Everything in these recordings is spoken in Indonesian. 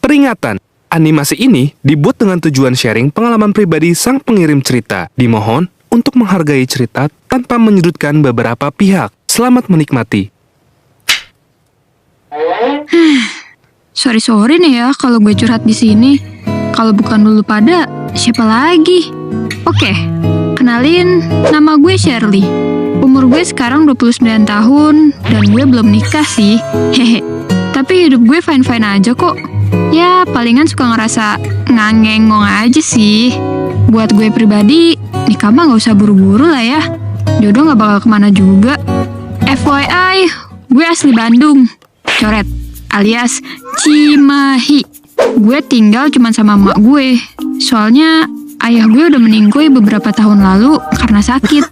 Peringatan, animasi ini dibuat dengan tujuan sharing pengalaman pribadi sang pengirim cerita. Dimohon untuk menghargai cerita tanpa menyudutkan beberapa pihak. Selamat menikmati. Sorry nih ya kalau gue curhat di sini. Kalau bukan dulu pada, siapa lagi? Oke, kenalin, nama gue Shirley. Umur gue sekarang 29 tahun dan gue belum nikah sih. Hehe. Tapi hidup gue fine-fine aja kok. Ya, palingan suka ngerasa ngangengong aja sih. Buat gue pribadi, nikah mah gak usah buru-buru lah ya. Jodoh gak bakal kemana juga. FYI, gue asli Bandung. Coret, alias Cimahi. Gue tinggal cuma sama emak gue. Soalnya ayah gue udah meninggoy beberapa tahun lalu karena sakit.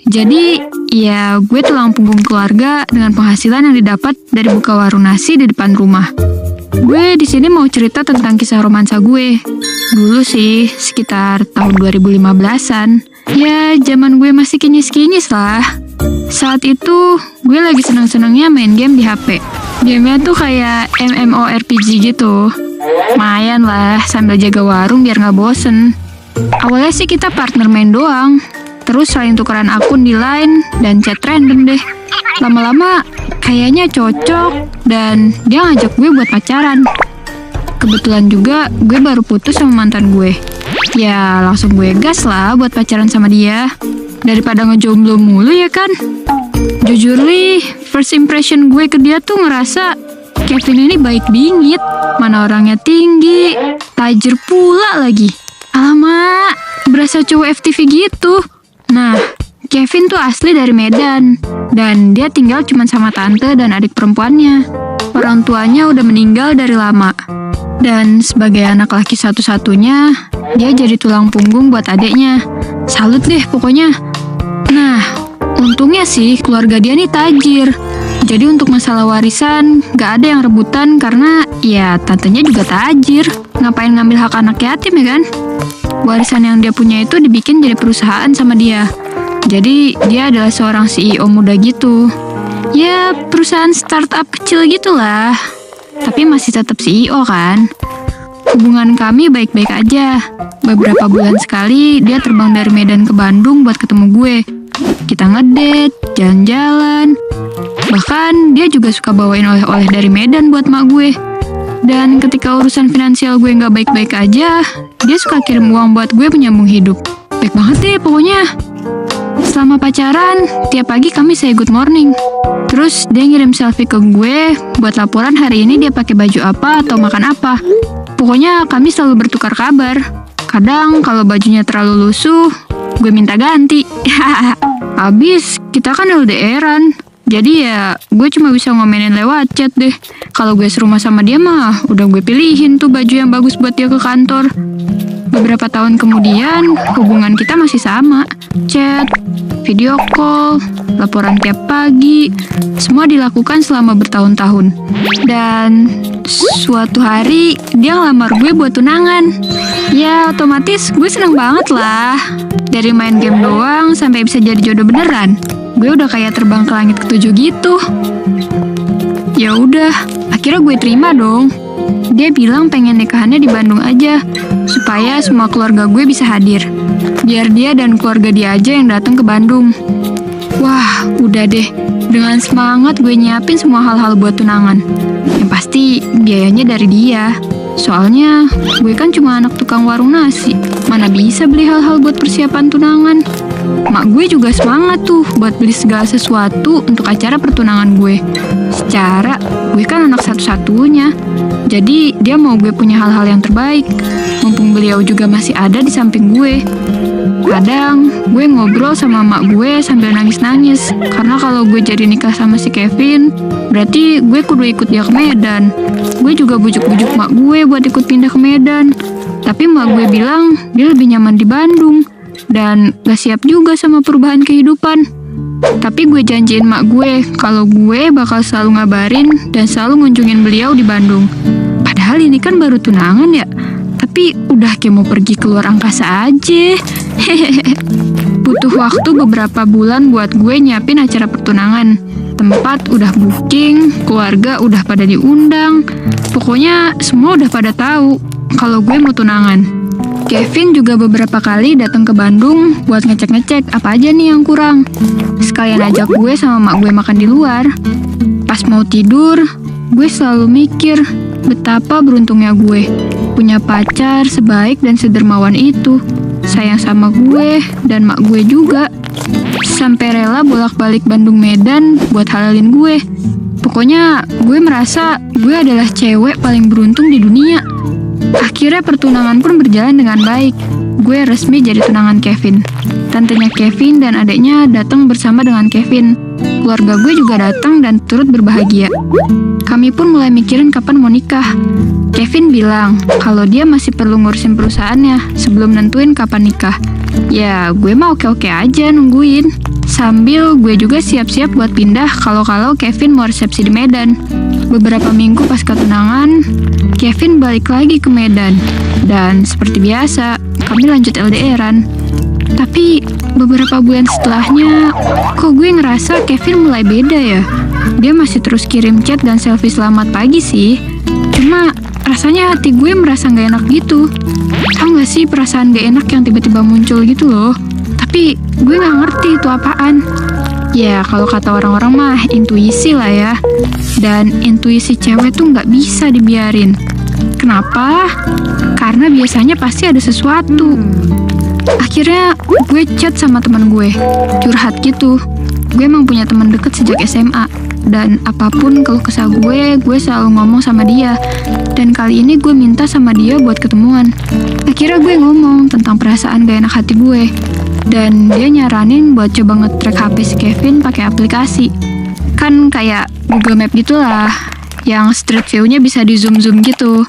Jadi, ya gue tulang punggung keluarga dengan penghasilan yang didapat dari buka warung nasi di depan rumah. Gue di sini mau cerita tentang kisah romansa gue. Dulu sih, sekitar tahun 2015-an. Ya, zaman gue masih kinyis-kinyis lah. Saat itu, gue lagi seneng-senengnya main game di HP. Gamenya tuh kayak MMORPG gitu. Lumayan lah, sambil jaga warung biar gak bosen. Awalnya sih kita partner main doang. Terus saling tukeran akun di Line dan chat random deh. Lama-lama kayaknya cocok dan dia ngajak gue buat pacaran. Kebetulan juga gue baru putus sama mantan gue. Ya langsung gue gas lah buat pacaran sama dia. Daripada ngejomblo mulu ya kan. Jujur nih, first impression gue ke dia tuh ngerasa Kevin ini baik bingit. Mana orangnya tinggi, tajir pula lagi. Alamak, berasa cowok FTV gitu. Nah, Kevin tuh asli dari Medan. Dan dia tinggal cuma sama tante dan adik perempuannya. Orang tuanya udah meninggal dari lama. Dan sebagai anak laki satu-satunya, dia jadi tulang punggung buat adiknya. Salut deh pokoknya. Nah, untungnya sih keluarga dia nih tajir. Jadi untuk masalah warisan, gak ada yang rebutan karena ya tantenya juga tajir. Ngapain ngambil hak anak yatim ya kan? Warisan yang dia punya itu dibikin jadi perusahaan sama dia. Jadi dia adalah seorang CEO muda gitu. Ya perusahaan startup kecil gitulah. Tapi masih tetap CEO kan? Hubungan kami baik-baik aja. Beberapa bulan sekali dia terbang dari Medan ke Bandung buat ketemu gue. Kita ngedate, jalan-jalan. Bahkan dia juga suka bawain oleh-oleh dari Medan buat mak gue. Dan ketika urusan finansial gue nggak baik-baik aja, dia suka kirim uang buat gue menyambung hidup. Baik banget deh pokoknya. Selama pacaran, tiap pagi kami say good morning. Terus dia ngirim selfie ke gue buat laporan hari ini dia pakai baju apa atau makan apa. Pokoknya kami selalu bertukar kabar. Kadang kalau bajunya terlalu lusuh, gue minta ganti. Habis kita kan LDR-an. Jadi ya gue cuma bisa ngomenin lewat chat deh. Kalau gue serumah sama dia mah udah gue pilihin tuh baju yang bagus buat dia ke kantor. Beberapa tahun kemudian hubungan kita masih sama. Chat, video call, laporan tiap pagi. Semua dilakukan selama bertahun-tahun. Dan suatu hari dia ngelamar gue buat tunangan. Ya otomatis gue seneng banget lah. Dari main game doang sampai bisa jadi jodoh beneran. Gue udah kayak terbang ke langit ketujuh gitu. Ya udah, akhirnya gue terima dong. Dia bilang pengen nikahannya di Bandung aja, supaya semua keluarga gue bisa hadir. Biar dia dan keluarga dia aja yang datang ke Bandung. Wah, udah deh. Dengan semangat gue nyiapin semua hal-hal buat tunangan. Yang pasti biayanya dari dia. Soalnya gue kan cuma anak tukang warung nasi. Mana bisa beli hal-hal buat persiapan tunangan. Mak gue juga semangat tuh buat beli segala sesuatu untuk acara pertunangan gue. Secara gue kan anak satu-satunya. Jadi dia mau gue punya hal-hal yang terbaik. Mumpung beliau juga masih ada di samping gue. Kadang gue ngobrol sama mak gue sambil nangis-nangis. Karena kalau gue jadi nikah sama si Kevin, berarti gue kudu ikut dia ke Medan. Gue juga bujuk-bujuk mak gue buat ikut pindah ke Medan. Tapi mak gue bilang dia lebih nyaman di Bandung. Dan gak siap juga sama perubahan kehidupan. Tapi gue janjiin mak gue kalau gue bakal selalu ngabarin dan selalu ngunjungin beliau di Bandung. Padahal ini kan baru tunangan ya. Tapi udah kayak mau pergi keluar angkasa aja. Butuh waktu beberapa bulan buat gue nyiapin acara pertunangan. Tempat udah booking, keluarga udah pada diundang. Pokoknya semua udah pada tahu kalau gue mau tunangan. Kevin juga beberapa kali datang ke Bandung buat ngecek-ngecek apa aja nih yang kurang. Sekalian ajak gue sama mak gue makan di luar. Pas mau tidur, gue selalu mikir betapa beruntungnya gue punya pacar sebaik dan sedermawan itu. Sayang sama gue dan mak gue juga. Sampai rela bolak-balik Bandung Medan buat halalin gue. Pokoknya gue merasa gue adalah cewek paling beruntung di dunia. Akhirnya pertunangan pun berjalan dengan baik. Gue resmi jadi tunangan Kevin. Tantenya Kevin dan adiknya datang bersama dengan Kevin. Keluarga gue juga datang dan turut berbahagia. Kami pun mulai mikirin kapan mau nikah. Kevin bilang kalau dia masih perlu ngurusin perusahaannya sebelum nentuin kapan nikah. Ya, gue mah oke-oke aja nungguin. Sambil gue juga siap-siap buat pindah kalau Kevin mau resepsi di Medan. Beberapa minggu pas ketunangan, Kevin balik lagi ke Medan. Dan seperti biasa, kami lanjut LDR-an. Tapi beberapa bulan setelahnya, kok gue ngerasa Kevin mulai beda ya. Dia masih terus kirim chat dan selfie selamat pagi sih. Cuma rasanya hati gue merasa gak enak gitu. Tau gak sih perasaan gak enak yang tiba-tiba muncul gitu loh. Tapi gue gak ngerti itu apaan. Ya kalau kata orang-orang mah intuisi lah ya. Dan intuisi cewek tuh gak bisa dibiarin. Kenapa? Karena biasanya pasti ada sesuatu. Akhirnya gue chat sama teman gue, curhat gitu. Gue emang punya teman deket sejak SMA. Dan apapun keluh kesah gue selalu ngomong sama dia. Dan kali ini gue minta sama dia buat ketemuan. Akhirnya gue ngomong tentang perasaan gak enak hati gue. Dan dia nyaranin buat coba nge-track HP si Kevin pakai aplikasi. Kan kayak Google Map gitulah, yang street view-nya bisa di zoom-zoom gitu.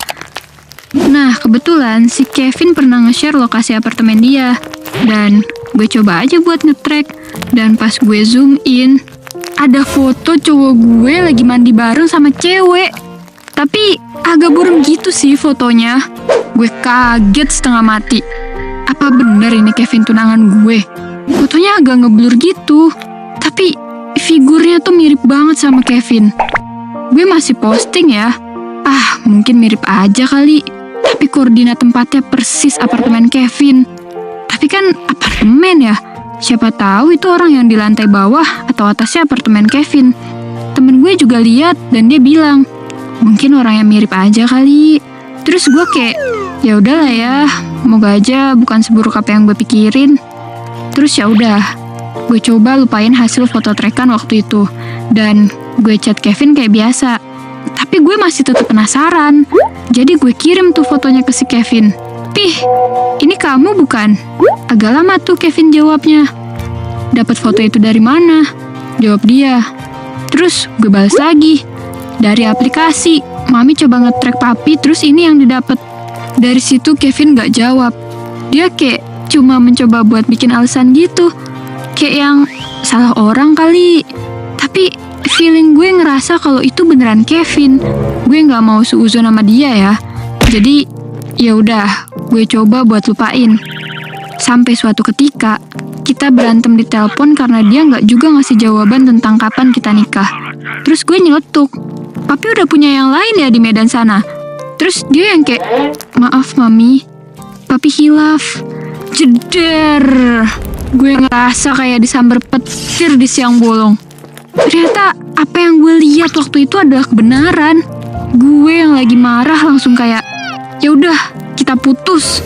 Nah, kebetulan si Kevin pernah nge-share lokasi apartemen dia. Dan gue coba aja buat nge-track. Dan pas gue zoom in, ada foto cowok gue lagi mandi bareng sama cewek. Tapi agak buram gitu sih fotonya. Gue kaget setengah mati. Apa bener ini Kevin tunangan gue? Fotonya agak ngeblur gitu. Tapi figurnya tuh mirip banget sama Kevin. Gue masih posting ya. Mungkin mirip aja kali. Tapi koordinat tempatnya persis apartemen Kevin. Tapi kan apartemen ya. Siapa tahu itu orang yang di lantai bawah atau atasnya apartemen Kevin. Temen gue juga lihat dan dia bilang, mungkin orang yang mirip aja kali. Terus gue kayak, ya udahlah ya, moga aja bukan seburuk apa yang gue pikirin. Terus ya udah, gue coba lupain hasil foto trackan waktu itu. Dan gue chat Kevin kayak biasa. Tapi gue masih tetap penasaran. Jadi gue kirim tuh fotonya ke si Kevin. Pih, ini kamu bukan? Agak lama tuh Kevin jawabnya. Dapat foto itu dari mana? Jawab dia. Terus gue balas lagi. Dari aplikasi. Mami coba nge-track papi, terus ini yang didapat. Dari situ Kevin gak jawab. Dia kayak cuma mencoba buat bikin alasan gitu. Kayak yang salah orang kali. Tapi feeling gue ngerasa kalau itu beneran Kevin. Gue gak mau seuzon sama dia ya. Jadi ya udah, gue coba buat lupain. Sampai suatu ketika kita berantem di telepon karena dia nggak juga ngasih jawaban tentang kapan kita nikah. Terus gue nyeletuk, papi udah punya yang lain ya di Medan sana. Terus dia yang kayak, maaf mami, papi hilaf. Jeder. Gue ngerasa kayak disambar petir di siang bolong. Ternyata apa yang gue lihat waktu itu adalah kebenaran. Gue yang lagi marah langsung kayak, ya udah kita putus.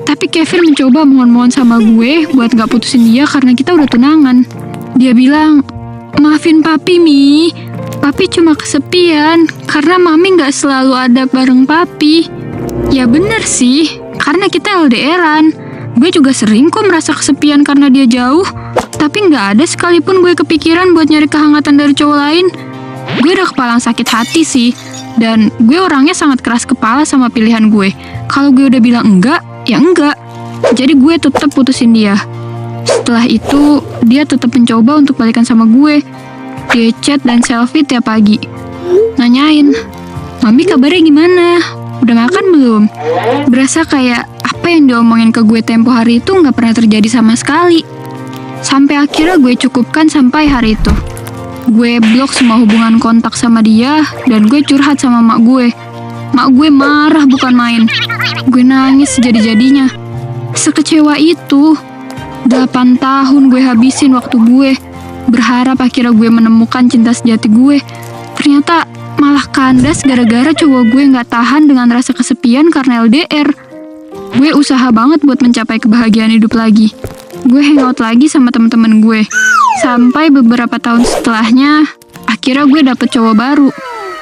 Tapi Kevin mencoba mohon-mohon sama gue buat gak putusin dia karena kita udah tunangan. Dia bilang, maafin papi Mi, papi cuma kesepian karena mami gak selalu ada bareng papi. Ya bener sih, karena kita LDR-an. Gue juga sering kok merasa kesepian karena dia jauh. Tapi gak ada sekalipun gue kepikiran buat nyari kehangatan dari cowok lain. Gue udah kepalang sakit hati sih. Dan gue orangnya sangat keras kepala sama pilihan gue. Kalau gue udah bilang enggak, ya enggak. Jadi gue tetap putusin dia. Setelah itu, dia tetap mencoba untuk balikan sama gue. Dia chat dan selfie tiap pagi. Nanyain, mami kabarnya gimana? Udah makan belum? Berasa kayak, apa yang diomongin ke gue tempo hari itu nggak pernah terjadi sama sekali. Sampai akhirnya gue cukupkan sampai hari itu. Gue blok semua hubungan kontak sama dia, dan gue curhat sama mak gue. Mak gue marah bukan main. Gue nangis sejadi-jadinya. Sekecewa itu. 8 tahun gue habisin waktu gue. Berharap akhirnya gue menemukan cinta sejati gue. Ternyata malah kandas gara-gara cowok gue nggak tahan dengan rasa kesepian karena LDR. Gue usaha banget buat mencapai kebahagiaan hidup lagi. Gue hangout lagi sama temen-temen gue. Sampai beberapa tahun setelahnya, akhirnya gue dapet cowok baru.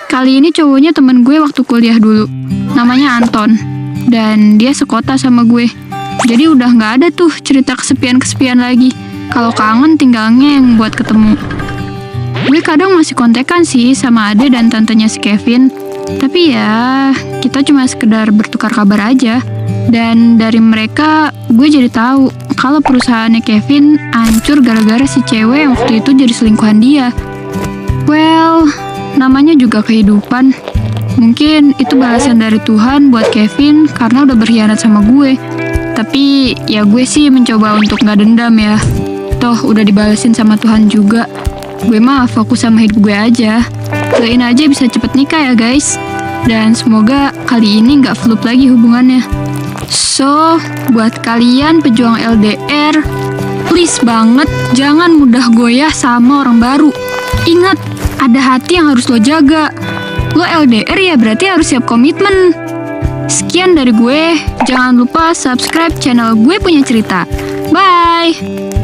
Kali ini cowoknya temen gue waktu kuliah dulu. Namanya Anton. Dan dia sekota sama gue. Jadi udah nggak ada tuh cerita kesepian-kesepian lagi. Kalau kangen tinggalnya yang buat ketemu. Gue kadang masih kontekan sih sama ade dan tantenya si Kevin. Tapi ya, kita cuma sekedar bertukar kabar aja. Dan dari mereka, gue jadi tahu kalau perusahaannya Kevin hancur gara-gara si cewek yang waktu itu jadi selingkuhan dia. Well, namanya juga kehidupan. Mungkin itu balasan dari Tuhan buat Kevin karena udah berkhianat sama gue. Tapi ya gue sih mencoba untuk gak dendam ya. Toh udah dibalasin sama Tuhan juga. Gue mah fokus sama hidup gue aja. Doain aja bisa cepet nikah ya guys. Dan semoga kali ini gak flop lagi hubungannya. So, buat kalian pejuang LDR, please banget jangan mudah goyah sama orang baru. Ingat, ada hati yang harus lo jaga. Lo LDR ya berarti harus siap komitmen. Sekian dari gue, jangan lupa subscribe channel Gue Punya Cerita. Bye!